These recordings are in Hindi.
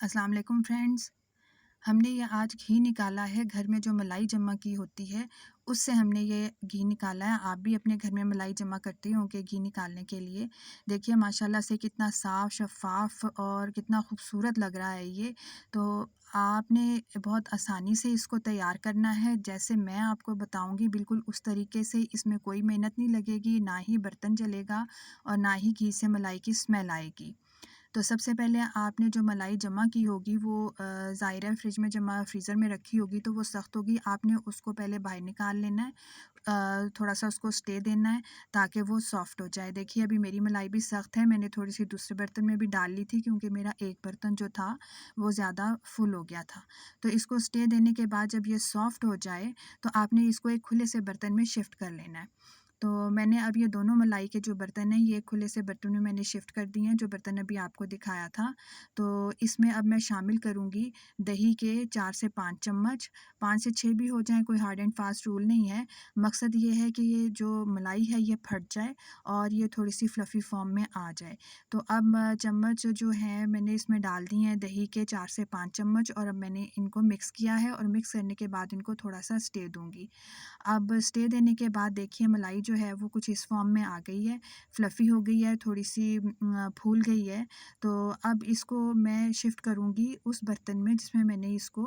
अस्सलाम वालेकुम फ्रेंड्स। हमने ये आज घी निकाला है, घर में जो मलाई जमा की होती है उससे हमने ये घी निकाला है। आप भी अपने घर में मलाई जमा करते होंगे घी निकालने के लिए। देखिए माशाल्लाह से कितना साफ़ शफ़ाफ़ और कितना खूबसूरत लग रहा है ये। तो आपने बहुत आसानी से इसको तैयार करना है, जैसे मैं आपको बताऊंगी बिल्कुल उस तरीके से। इसमें कोई मेहनत नहीं लगेगी, ना ही बर्तन जलेगा और ना ही घी से मलाई की स्मेल आएगी। तो सबसे पहले आपने जो मलाई जमा की होगी वो ज़ाहिर है फ्रिज में जमा फ्रीज़र में रखी होगी तो वो सख्त होगी। आपने उसको पहले बाहर निकाल लेना है, थोड़ा सा उसको स्टे देना है ताकि वो सॉफ़्ट हो जाए। देखिए अभी मेरी मलाई भी सख्त है, मैंने थोड़ी सी दूसरे बर्तन में भी डाल ली थी क्योंकि मेरा एक बर्तन जो था वो ज़्यादा फुल हो गया था। तो इसको स्टे देने के बाद जब ये सॉफ़्ट हो जाए तो आपने इसको एक खुले से बर्तन में शिफ्ट कर लेना है। तो मैंने अब ये दोनों मलाई के जो बर्तन हैं ये खुले से बर्तन में मैंने शिफ्ट कर दिए हैं, जो बर्तन अभी आपको दिखाया था। तो इसमें अब मैं शामिल करूँगी दही के 4 से 5 चम्मच, 5 से 6 भी हो जाएँ, कोई हार्ड एंड फास्ट रूल नहीं है। मकसद ये है कि ये जो मलाई है ये फट जाए और ये थोड़ी-सी फ्लफ़ी फ़ॉर्म में आ जाए। तो अब चम्मच जो है मैंने इसमें डाल दिए हैं दही के 4 से 5 चम्मच और अब मैंने इनको मिक्स किया है और मिक्स करने के बाद इनको थोड़ा-सा स्टे दूँगी। अब स्टे देने के बाद देखिए मलाई जो है वो कुछ इस फॉर्म में आ गई है, फ्लफ़ी हो गई है, थोड़ी-सी फूल गई है। तो अब इसको मैं शिफ्ट करूँगी उस बर्तन में जिसमें मैंने इसको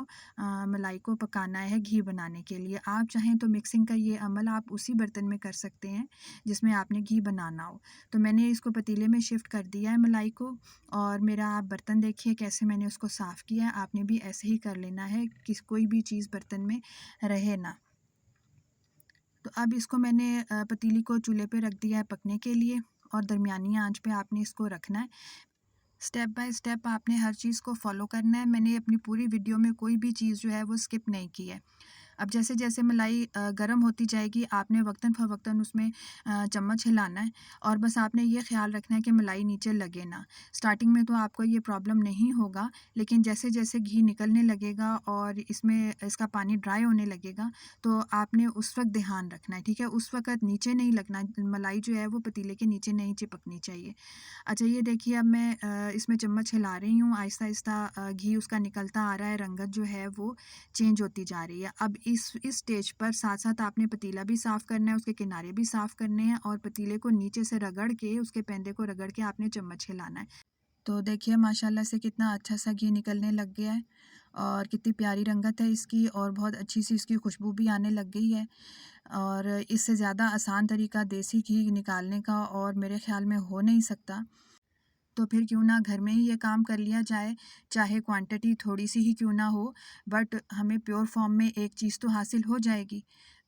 मलाई को पकाना है घी बनाने के लिए। आप चाहें तो मिक्सिंग का ये अमल आप उसी बर्तन में कर सकते हैं जिसमें आपने घी बनाना हो। तो मैंने इसको पतीले में शिफ्ट कर दिया है मलाई को और मेरा आप बर्तन देखिए कैसे मैंने उसको साफ़ किया है। आपने भी ऐसे ही कर लेना है कि कोई भी चीज़ बर्तन में रहे ना। तो अब इसको मैंने पतीली को चूल्हे पे रख दिया है पकने के लिए और दरमियानी आंच पे आपने इसको रखना है। स्टेप बाय स्टेप आपने हर चीज़ को फॉलो करना है। मैंने अपनी पूरी वीडियो में कोई भी चीज़ जो है वो स्किप नहीं की है। अब जैसे-जैसे मलाई गर्म होती जाएगी आपने वक़्तन-फ़वक़्तन उसमें चम्मच हिलाना है और बस आपने ये ख़्याल रखना है कि मलाई नीचे लगे ना। स्टार्टिंग में तो आपको ये प्रॉब्लम नहीं होगा, लेकिन जैसे-जैसे घी निकलने लगेगा और इसमें इसका पानी ड्राई होने लगेगा, तो आपने उस वक़्त ध्यान रखना है, ठीक है? उस वक़्त नीचे नहीं लगना, मलाई जो है वो पतीले के नीचे नहीं चिपकनी चाहिए। अच्छा ये देखिए अब मैं इसमें चम्मच हिला रही हूँ, आहिस्ता-आहिस्ता घी उसका निकलता आ रहा है, रंगत जो है वो चेंज होती जा रही है। अब इस स्टेज पर साथ-साथ आपने पतीला भी साफ़ करना है, उसके किनारे भी साफ़ करने हैं और पतीले को नीचे से रगड़ के, उसके पेंदे को रगड़ के आपने चम्मच हिलाना है। तो देखिए माशाल्लाह से कितना अच्छा-सा घी निकलने लग गया है और कितनी प्यारी रंगत है इसकी और बहुत अच्छी-सी इसकी खुशबू भी आने लग गई है। और इससे ज़्यादा आसान तरीका देसी घी निकालने का और मेरे ख़्याल में हो नहीं सकता। तो फिर क्यों ना घर में ही ये काम कर लिया जाए, चाहे क्वांटिटी थोड़ी-सी ही क्यों ना हो, बट हमें प्योर फॉर्म में एक चीज़ तो हासिल हो जाएगी।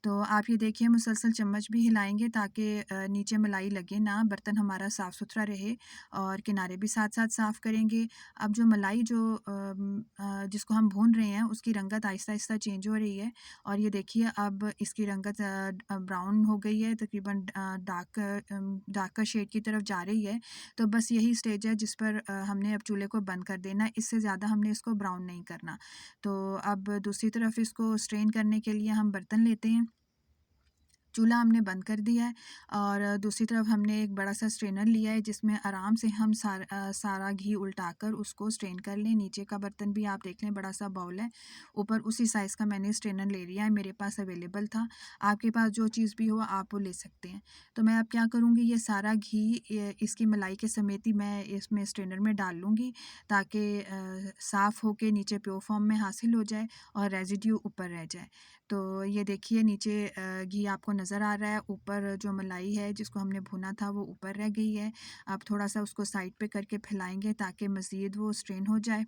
तो आप ये देखिए मुसलसल चम्मच भी हिलाएँगे ताकि नीचे मलाई लगे ना, बर्तन हमारा साफ़-सुथरा रहे और किनारे भी साथ-साथ साफ़ करेंगे। अब जो मलाई जो जिसको हम भून रहे हैं, उसकी रंगत आहिस्ता-आहिस्ता चेंज हो रही है और ये देखिए अब इसकी रंगत ब्राउन हो गई है, तकरीबन डार्कर शेड की तरफ जा रही है। तो बस यही स्टेज है जिस पर हमने अब चूल्हे को बंद कर देना है, इससे ज़्यादा हमने इसको ब्राउन नहीं करना। तो अब दूसरी तरफ इसको स्ट्रेन करने के लिए हम बर्तन लेते हैं। चूल्हा हमने बंद कर दिया है और दूसरी तरफ हमने एक बड़ा-सा स्ट्रेनर लिया है जिसमें आराम से हम सारा घी उल्टाकर उसको स्ट्रेन कर लें। नीचे का बर्तन भी आप देख लें बड़ा-सा बाउल है, ऊपर उसी साइज़ का मैंने स्ट्रेनर ले लिया है, मेरे पास अवेलेबल था। आपके पास जो चीज़ भी हो आप वो ले सकते हैं। तो मैं अब क्या करूँगी ये सारा घी इसकी मलाई के समेत ही मैं इसमें स्ट्रेनर में डाल लूँगी ताकि साफ़ होके नीचे प्योर फॉर्म में हासिल हो जाए और रेज़िड्यू ऊपर रह जाए। तो ये देखिए नीचे घी आपको नज़र आ रहा है, ऊपर जो मलाई है जिसको हमने भुना था वो ऊपर रह गई है। अब थोड़ा-सा उसको साइड पे करके फैलाएँगे ताकि मज़ीद वो स्ट्रेन हो जाए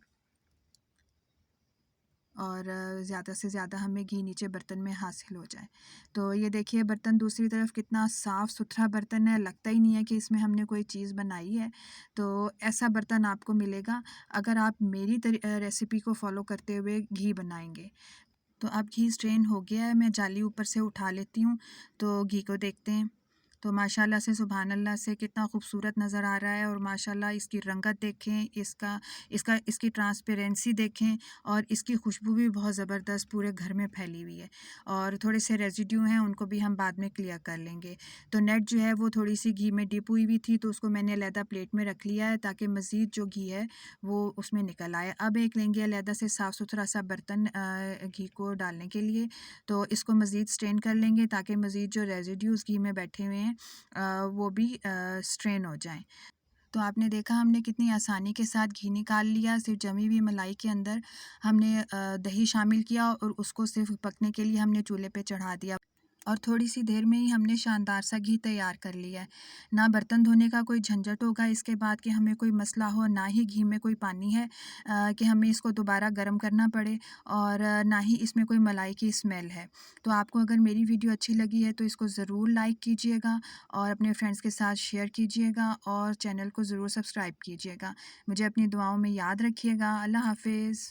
और ज़्यादा से ज़्यादा हमें घी नीचे बर्तन में हासिल हो जाए। तो ये देखिए बर्तन दूसरी तरफ कितना साफ़-सुथरा बर्तन है, लगता ही नहीं है कि इसमें हमने कोई चीज़ बनाई है। तो ऐसा बर्तन आपको मिलेगा अगर आप मेरी रेसिपी को फ़ॉलो करते हुए घी बनाएँगे। तो अब घी स्ट्रेन हो गया है, मैं जाली ऊपर से उठा लेती हूँ, तो घी को देखते हैं। तो माशाल्लाह से सुभान अल्लाह से कितना खूबसूरत नज़र आ रहा है और माशाल्लाह इसकी रंगत देखें, इसकी ट्रांसपेरेंसी देखें और इसकी खुशबू भी बहुत ज़बरदस्त पूरे घर में फैली हुई है। और थोड़े से रेसिड्यू हैं उनको भी हम बाद में क्लियर कर लेंगे। तो नेट जो है वो थोड़ी-सी घी में डिप हुई हुई थी, तो उसको मैंने अलहदा प्लेट में रख लिया है ताकि मज़ीद जो घी है वो उसमें निकल आए। अब एक लेंगे अलहदा से साफ़-सुथरा सा बर्तन घी को डालने के लिए, तो इसको मज़ीद स्ट्रेन कर लेंगे ताकि मज़ीद जो रेसिड्यूज़ घी में बैठे हुए हैं वो भी स्ट्रेन हो जाएँ। तो आपने देखा हमने कितनी आसानी के साथ घी निकाल लिया, सिर्फ़ जमी हुई मलाई के अंदर हमने दही शामिल किया और उसको सिर्फ़ पकने के लिए हमने चूल्हे पे चढ़ा दिया और थोड़ी-सी देर में ही हमने शानदार सा घी तैयार कर लिया है। ना बर्तन धोने का कोई झंझट होगा इसके बाद कि हमें कोई मसला हो, ना ही घी में कोई पानी है कि हमें इसको दोबारा गर्म करना पड़े और ना ही इसमें कोई मलाई की स्मेल है। तो आपको अगर मेरी वीडियो अच्छी लगी है तो इसको ज़रूर लाइक कीजिएगा और अपने फ्रेंड्स के साथ शेयर कीजिएगा और चैनल को ज़रूर सब्सक्राइब कीजिएगा। मुझे अपनी दुआओं में याद रखिएगा। अल्लाह हाफ़िज़।